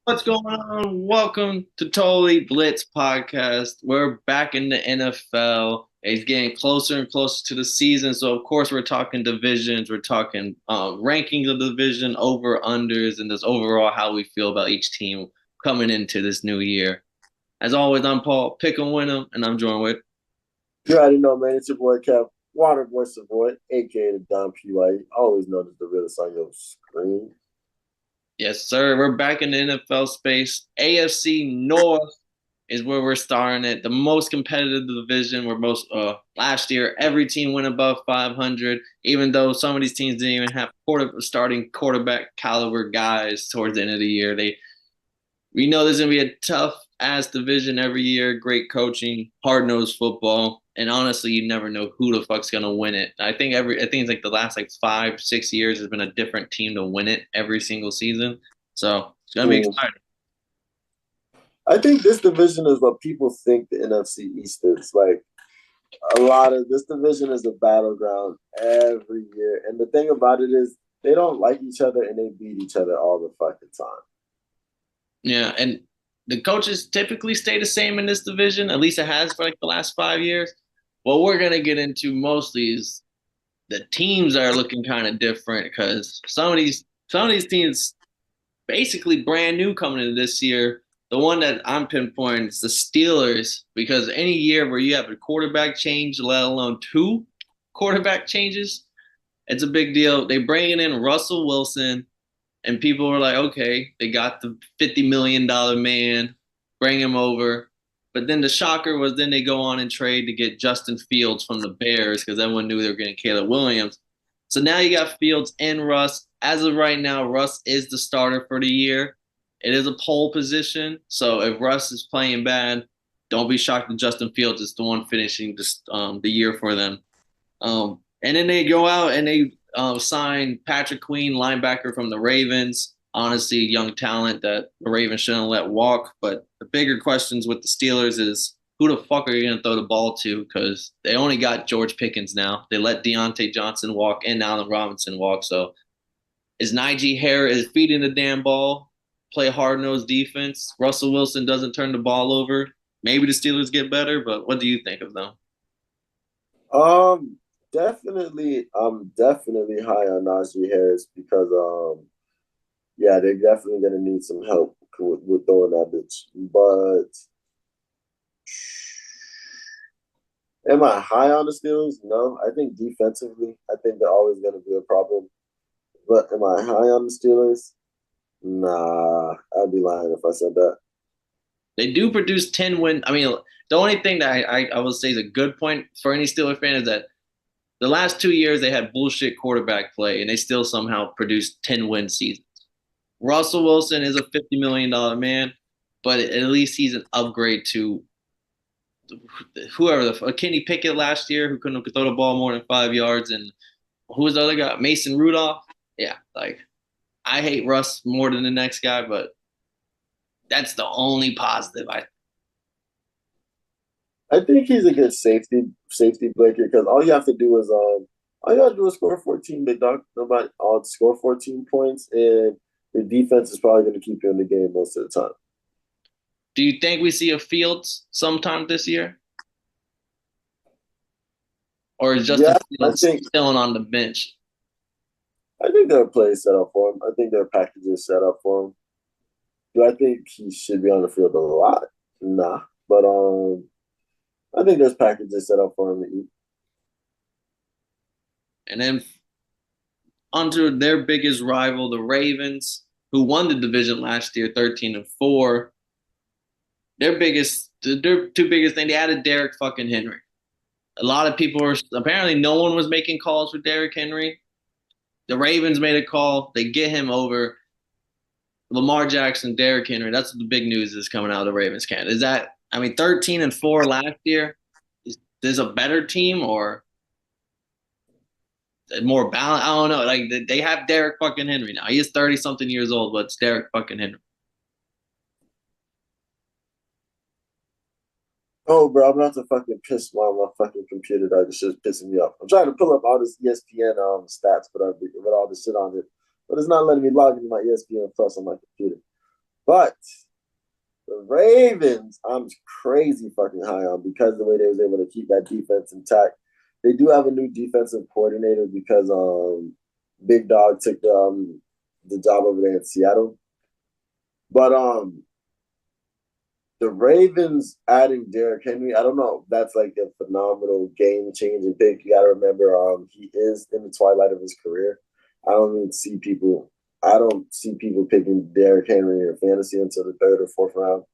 What's going on? Welcome to Totally Blitz Podcast. We're back in the NFL. It's getting closer and closer to the season. So, of course, we're talking divisions. We're talking rankings of the division, over unders, and just overall how we feel about each team coming into this new year. As always, I'm Paul, pick 'em, win 'em, and I'm joined with. You already know, man. It's your boy Kev, Water Boy Savoy, aka the Don PYE. Always known as the realest on your screen. Yes, sir. We're back in the NFL space. AFC North is where we're starting it. The most competitive division. Where most last year every team went above 500, even though some of these teams didn't even have starting quarterback caliber guys towards the end of the year. We know there's gonna be a tough ass division every year. Great coaching, hard nosed football, and honestly, you never know who the fuck's gonna win it. I think it's like the last like 5 6 years has been a different team to win it every single season. So it's gonna be Mm. exciting. I think this division is what people think the NFC East is. Like a lot of this division is a battleground every year. And the thing about it is they don't like each other and they beat each other all the fucking time. Yeah, and the coaches typically stay the same in this division. At least it has for like the last 5 years. What we're gonna get into mostly is the teams are looking kind of different because some of these teams basically brand new coming into this year. The one that I'm pinpointing is the Steelers because any year where you have a quarterback change, let alone two quarterback changes, it's a big deal. They bringing in Russell Wilson, and people were like, okay, they got the $50 million man, bring him over. But then the shocker was then they go on and trade to get Justin Fields from the Bears because everyone knew they were getting Caleb Williams. So now you got Fields and Russ. As of right now, Russ is the starter for the year. It is a pole position. So if Russ is playing bad, don't be shocked that Justin Fields is the one finishing the year for them. And then they go out and they sign Patrick Queen, linebacker from the Ravens. Honestly, young talent that the Ravens shouldn't let walk. But the bigger questions with the Steelers is who the fuck are you going to throw the ball to? Because they only got George Pickens now. They let Deontay Johnson walk and Allen Robinson walk. So is Najee Harris feeding the damn ball? Play hard nosed defense. Russell Wilson doesn't turn the ball over. Maybe the Steelers get better, but what do you think of them? Um, I'm definitely high on Najee Harris because yeah, they're definitely gonna need some help with throwing that bitch. But am I high on the Steelers? No. I think defensively, I think they're always gonna be a problem. But am I high on the Steelers? Nah, I'd be lying if I said that. They do produce 10 win. I mean, the only thing that I would say is a good point for any Steelers fan is that the last 2 years they had bullshit quarterback play and they still somehow produced 10-win seasons. Russell Wilson is a $50 million man, but at least he's an upgrade to whoever Kenny Pickett last year who couldn't throw the ball more than 5 yards, and who was the other guy? Mason Rudolph. Yeah, like I hate Russ more than the next guy, but that's the only positive I. I think he's a good safety blanket because all you have to do is score 14 big dog. Nobody I'll score 14 points and your defense is probably gonna keep you in the game most of the time. Do you think we see a Fields sometime this year, or is Justin Yeah, I Fields think chilling on the bench? I think there are plays set up for him. I think there are packages set up for him. Do I think he should be on the field a lot? Nah. But I think there's packages set up for him to eat. And then onto their biggest rival, the Ravens, who won the division last year, 13-4. Their two biggest thing, they added Derek fucking Henry. A lot of people were apparently no one was making calls for Derrick Henry. The Ravens made a call. They get him over Lamar Jackson, Derrick Henry. That's the big news is coming out of the Ravens camp. Is that I mean 13-4 last year? Is this a better team or more balanced? I don't know. Like they have Derrick fucking Henry now. He is 30 something years old, but it's Derrick fucking Henry. Oh, bro, I'm about to fucking piss while my fucking computer died. This shit's pissing me off. I'm trying to pull up all this ESPN stats, with all this shit on it, but it's not letting me log into my ESPN Plus on my computer. But the Ravens, I'm crazy fucking high on because the way they was able to keep that defense intact. They do have a new defensive coordinator because Big Dog took the job over there in Seattle. But the Ravens adding Derrick Henry, I don't know. That's like a phenomenal game changing pick. You got to remember, he is in the twilight of his career. I don't even see people. I don't see people picking Derrick Henry in fantasy until the third or fourth round.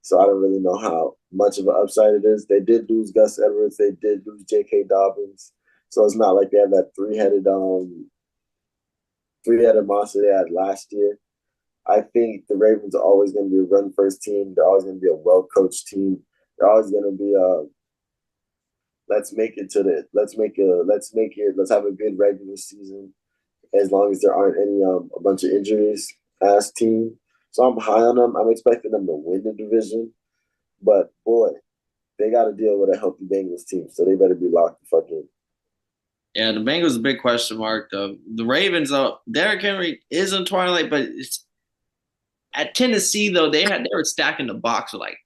So I don't really know how much of an upside it is. They did lose Gus Edwards. They did lose J.K. Dobbins. So it's not like they have that three-headed monster they had last year. I think the Ravens are always going to be a run first team. They're always going to be a well coached team. They're always going to be a let's have a good regular season as long as there aren't any a bunch of injuries as team. So I'm high on them. I'm expecting them to win the division, but boy, they got to deal with a healthy Bengals team, so they better be locked the fuck in. Yeah, the Bengals a big question mark. The Ravens, Derrick Henry is in twilight, but it's at Tennessee though they were stacking the box with like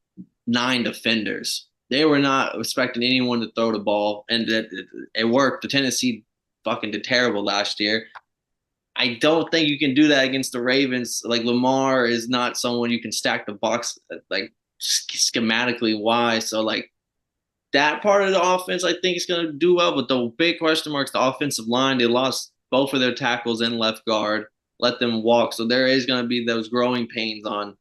9 defenders. They were not expecting anyone to throw the ball, and it worked. The Tennessee fucking did terrible last year. I don't think you can do that against the Ravens. Like Lamar is not someone you can stack the box like schematically wise. So like that part of the offense, I think is going to do well. But the big question marks the offensive line. They lost both of their tackles and left guard, let them walk. So there is going to be those growing pains on.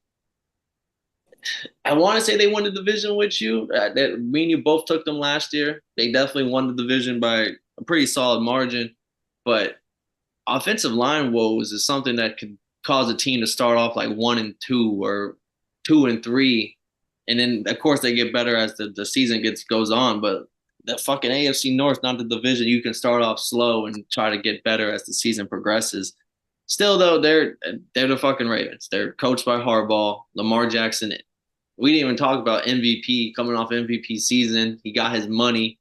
I want to say they won the division with you. Me and you both took them last year. They definitely won the division by a pretty solid margin. But offensive line woes is something that could cause a team to start off like 1-2 or 2-3, and then of course they get better as the season goes on. But the fucking AFC North, not the division, you can start off slow and try to get better as the season progresses. Still though, they're the fucking Ravens. They're coached by Harbaugh, Lamar Jackson. We didn't even talk about MVP coming off MVP season. He got his money.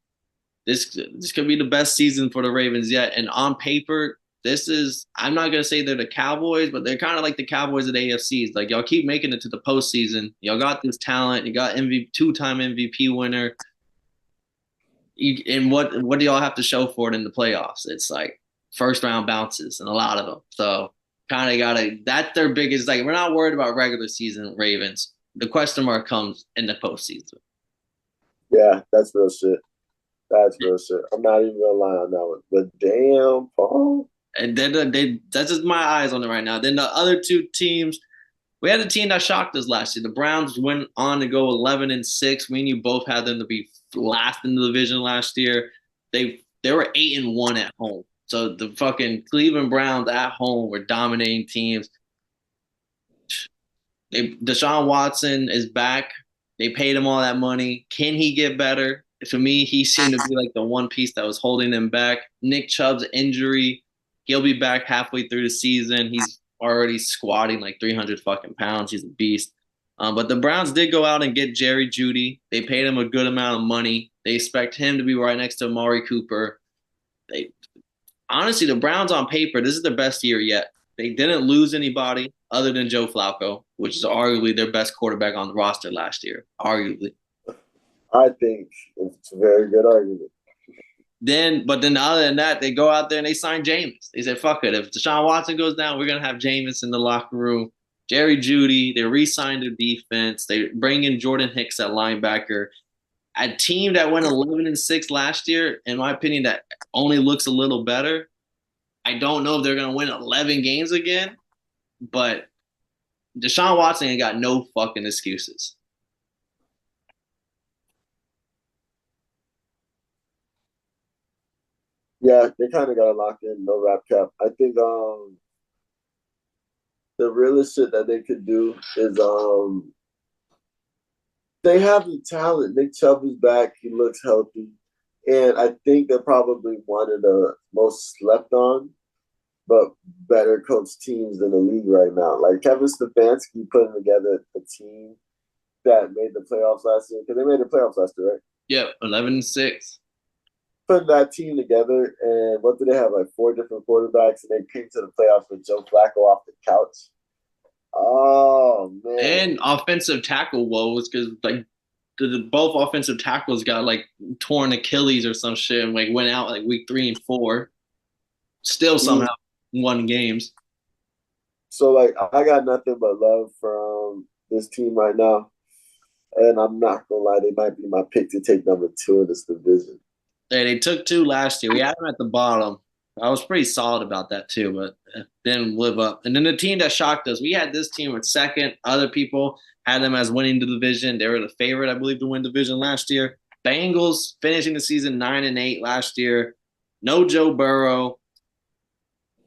This could be the best season for the Ravens yet. And on paper, this is I'm not gonna say they're the Cowboys, but they're kind of like the Cowboys of the AFCs. Like y'all keep making it to the postseason. Y'all got this talent. You got MVP 2-time MVP winner. And what do y'all have to show for it in the playoffs? It's like first round bounces and a lot of them. So kind of gotta that's their biggest. Like we're not worried about regular season Ravens. The question mark comes in the postseason. Yeah, that's real shit. That's real shit. I'm not even gonna lie on that one. But damn, Paul. And then that's just my eyes on it right now. Then the other 2 teams, we had a team that shocked us last year. The Browns went on to go 11-6. Me and you both had them to be last in the division last year. They were 8-1 at home. So the fucking Cleveland Browns at home were dominating teams. Deshaun Watson is back. They paid him all that money. Can he get better? For me, he seemed to be like the one piece that was holding him back. Nick Chubb's injury, he'll be back halfway through the season. He's already squatting like 300 fucking pounds. He's a beast. But the Browns did go out and get Jerry Jeudy. They paid him a good amount of money. They expect him to be right next to Amari Cooper. They honestly, the Browns on paper, this is their best year yet. They didn't lose anybody other than Joe Flacco, which is arguably their best quarterback on the roster last year. Arguably. I think it's a very good argument. But then other than that, they go out there and they sign Jameis. They said, fuck it. If Deshaun Watson goes down, we're going to have Jameis in the locker room. Jerry Jeudy, they re-signed their defense. They bring in Jordan Hicks at linebacker. A team that went 11-6 last year, in my opinion, that only looks a little better. I don't know if they're going to win 11 games again, but Deshaun Watson ain't got no fucking excuses. Yeah, they kind of got to lock in, no wrap cap. I think the realest shit that they could do is they have the talent. Nick Chubb is back. He looks healthy. And I think they're probably one of the most slept on, but better coached teams in the league right now. Like Kevin Stefanski putting together a team that made the playoffs last year, because they made the playoffs last year, right? Yep, 11-6. Putting that team together, and what did they have? Like 4 different quarterbacks, and they came to the playoffs with Joe Flacco off the couch. Oh and offensive tackle woes because like both offensive tackles got like torn Achilles or some shit and like went out like week 3 and 4. Still somehow won games. So like I got nothing but love from this team right now. And I'm not gonna lie, they might be my pick to take number 2 in this division. They took 2 last year. We had them at the bottom. I was pretty solid about that too, but didn't live up. And then the team that shocked us, we had this team at second. Other people had them as winning the division. They were the favorite, I believe, to win division last year. Bengals finishing the season 9-8 last year. No Joe Burrow.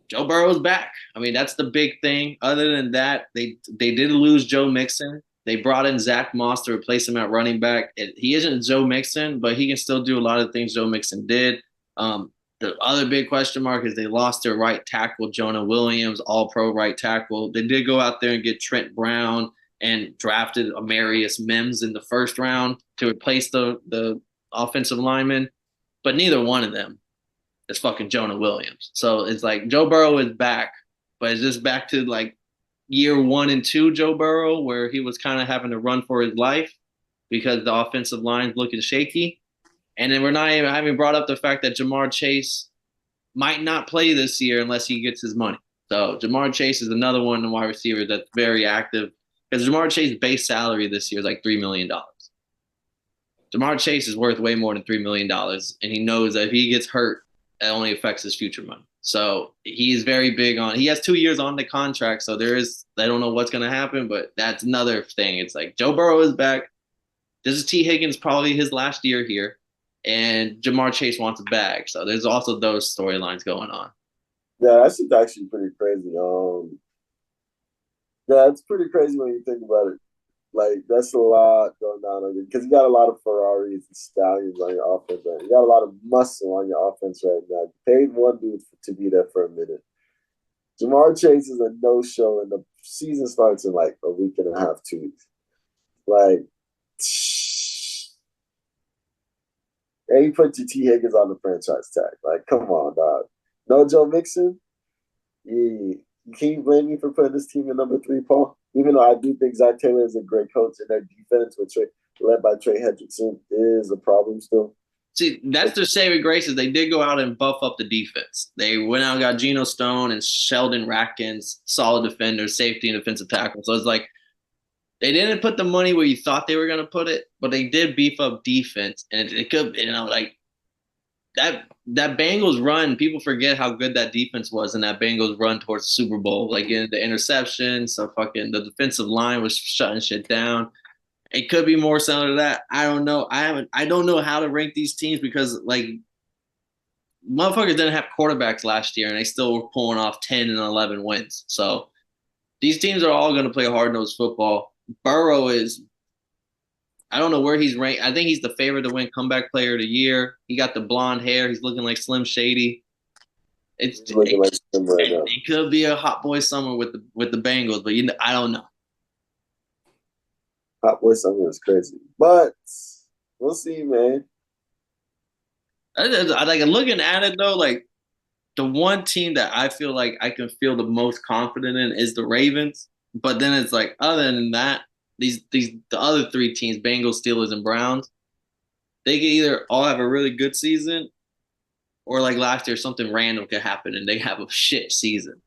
Joe Burrow's back. I mean, that's the big thing. Other than that, they did lose Joe Mixon. They brought in Zach Moss to replace him at running back. He isn't Joe Mixon, but he can still do a lot of things Joe Mixon did. The other big question mark is they lost their right tackle, Jonah Williams, all-pro right tackle. They did go out there and get Trent Brown and drafted Amarius Mims in the first round to replace the offensive lineman, but neither one of them is fucking Jonah Williams. So it's like Joe Burrow is back, but it's just back to like year 1 and 2 Joe Burrow, where he was kind of having to run for his life because the offensive line's looking shaky. And then we're not even having brought up the fact that Jamar Chase might not play this year unless he gets his money. So Jamar Chase is another one, the wide receiver that's very active because Jamar Chase's base salary this year is like $3 million. Jamar Chase is worth way more than $3 million, and he knows that if he gets hurt, it only affects his future money. So he's very big on. He has 2 years on the contract, so I don't know what's going to happen, but that's another thing. It's like Joe Burrow is back. This is T. Higgins probably his last year here, and Jamar Chase wants a bag. So there's also those storylines going on. Yeah, that's actually pretty crazy. Yeah, it's pretty crazy when you think about it. Like that's a lot going down on you because you got a lot of Ferraris and stallions on your offense. Right? You got a lot of muscle on your offense right now. You paid one dude to be there for a minute. Jamar Chase is a no-show, and the season starts in like a week and a half, 2 weeks. Like, and you put your T. Higgins on the franchise tag. Like, come on, dog. No Joe Mixon. Yeah. Can you blame me for putting this team in number 3, Paul? Even though I do think Zach Taylor is a great coach and their defense, led by Trey Hendrickson, is a problem still. See, that's their saving grace is they did go out and buff up the defense. They went out and got Geno Stone and Sheldon Ratkins, solid defenders, safety, and defensive tackle. So it's like they didn't put the money where you thought they were going to put it, but they did beef up defense. And it could, like that Bengals run, people forget how good that defense was in that Bengals run towards the Super Bowl. Like in the interceptions, so fucking the defensive line was shutting shit down. It could be more similar to that. I don't know. I don't know how to rank these teams because like motherfuckers didn't have quarterbacks last year and they still were pulling off 10 and 11 wins. So these teams are all going to play hard-nosed football. Burrow is I don't know where he's ranked. I think he's the favorite to win comeback player of the year. He got the blonde hair. He's looking like Slim Shady. It could be a hot boy summer with the Bengals, but I don't know. Hot boy summer is crazy, but we'll see, man. I like looking at it though. Like the one team that I feel like I can feel the most confident in is the Ravens. But then it's like other than that, the other 3 teams, Bengals, Steelers, and Browns, they can either all have a really good season or like last year something random could happen and they have a shit season.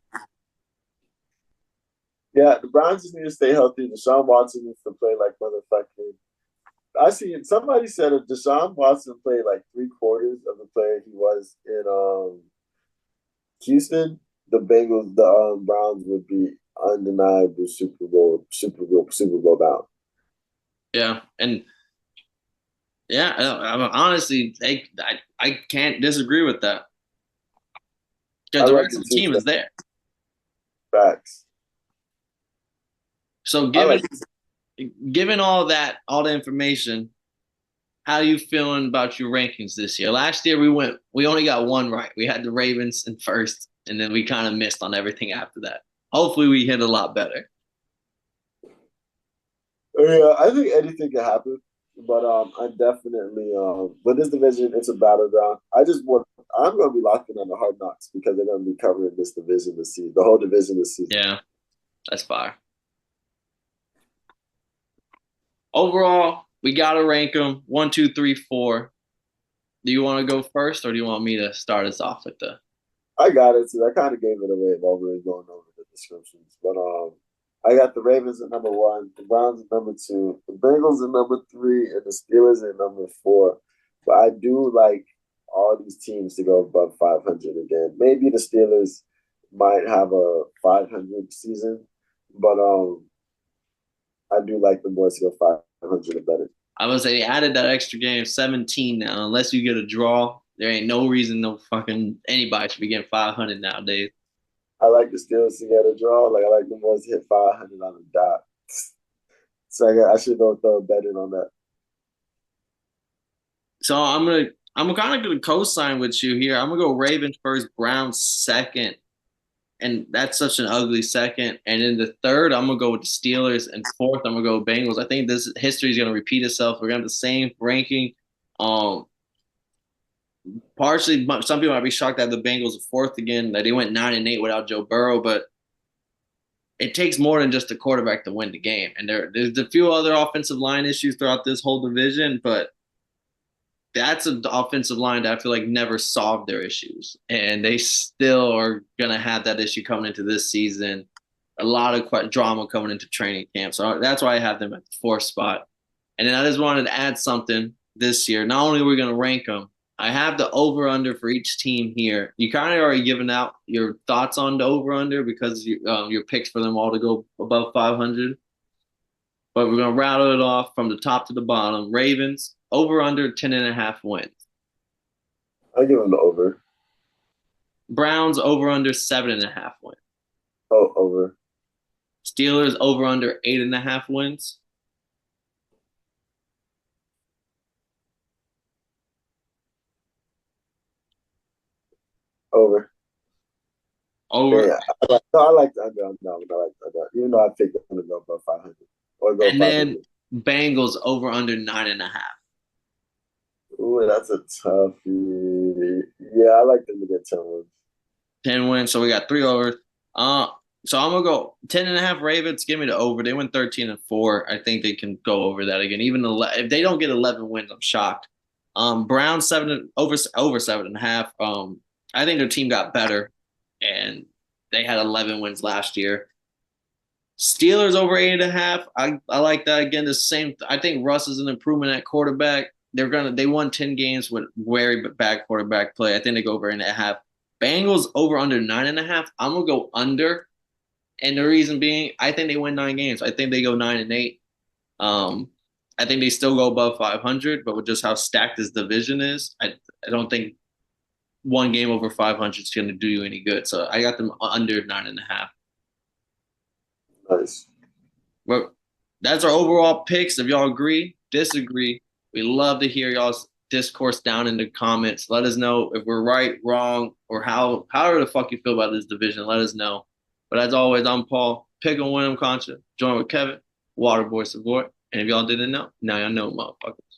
Yeah, the Browns just need to stay healthy. Deshaun Watson needs to play like motherfucking. I see somebody said if Deshaun Watson played like 3/4 of the player he was in Houston, the Browns would be undeniable Super Bowl bound. Yeah, and yeah, honestly, I can't disagree with that because the rest of the team is there. Facts. So given all that, all the information, how are you feeling about your rankings this year? Last year we only got one right. We had the Ravens in first, and then we kind of missed on everything after that. Hopefully we hit a lot better. Yeah, I think anything can happen. But I definitely with this division, it's a battleground. I'm gonna be locked in on the Hard Knocks because they're gonna be covering this division this season, the whole division this season. Yeah, that's fire. Overall, we gotta rank them 1, 2, 3, 4. Do you want to go first, or do you want me to start us off with the? I got it. So I kind of gave it away while we were going over the descriptions. But I got the Ravens at number one, the Browns at number two, the Bengals at number three, and the Steelers at number four. But I do like all these teams to go above 500 again. Maybe the Steelers might have a 500 season, but I do like the boys to go 500 or better. I would say they added that extra game, 17 now. Unless you get a draw, there ain't no reason no fucking anybody should be getting 500 nowadays. I like the Steelers to get a draw. Like I like the boys to hit 500 on the dot. So I should go throw a bet in on that. So I'm kind of gonna co-sign with you here. I'm gonna go Ravens first, Browns second, and that's such an ugly second. And in the third, I'm gonna go with the Steelers, and fourth, I'm gonna go with Bengals. I think this history is gonna repeat itself. We're gonna have the same ranking. Um, Partially, some people might be shocked that the Bengals are fourth again. That they went 9-8 without Joe Burrow, but it takes more than just a quarterback to win the game. And there's a few other offensive line issues throughout this whole division, but that's an offensive line that I feel like never solved their issues, and they still are gonna have that issue coming into this season. A lot of drama coming into training camp, so that's why I have them at the fourth spot. And then I just wanted to add something this year. Not only are we gonna rank them, I have the over under for each team here. You kind of already given out your thoughts on the over under because your picks for them all to go above 500. But we're gonna rattle it off from the top to the bottom. Ravens over under 10.5 wins. I'll give them the over. Browns over under 7.5 wins. Oh, over. Steelers over under 8.5 wins. Over. Over. Yeah, I like the under. No, I like the under. Even though I picked them to go above 500 or go And 500. then Bengals over under 9.5. Ooh, that's a toughie. Yeah, I like them to get 10 wins. 10 wins. So we got three overs. So I'm gonna go 10.5 Ravens. Give me the over. They went 13-4. I think they can go over that again. Even if they don't get 11 wins, I'm shocked. Browns over 7.5. I think their team got better, and they had 11 wins last year. Steelers over 8.5. I like that again. The same. I think Russ is an improvement at quarterback. They won 10 games with very bad quarterback play. I think they go over 8.5. Bengals over under 9.5. I'm gonna go under, and the reason being, I think they win 9 games. I think they go 9-8. I think they still go above 500, but with just how stacked this division is, I don't think one game over 500 is going to do you any good. So I got them under 9.5. Nice. Well, that's our overall picks. If y'all agree, disagree, we love to hear y'all's discourse down in the comments. Let us know if we're right, wrong, or however the fuck you feel about this division. Let us know. But as always, I'm Paul. Pick and win 'em, Contra. Join with Kevin, Waterboy Support. And if y'all didn't know, now y'all know, motherfuckers.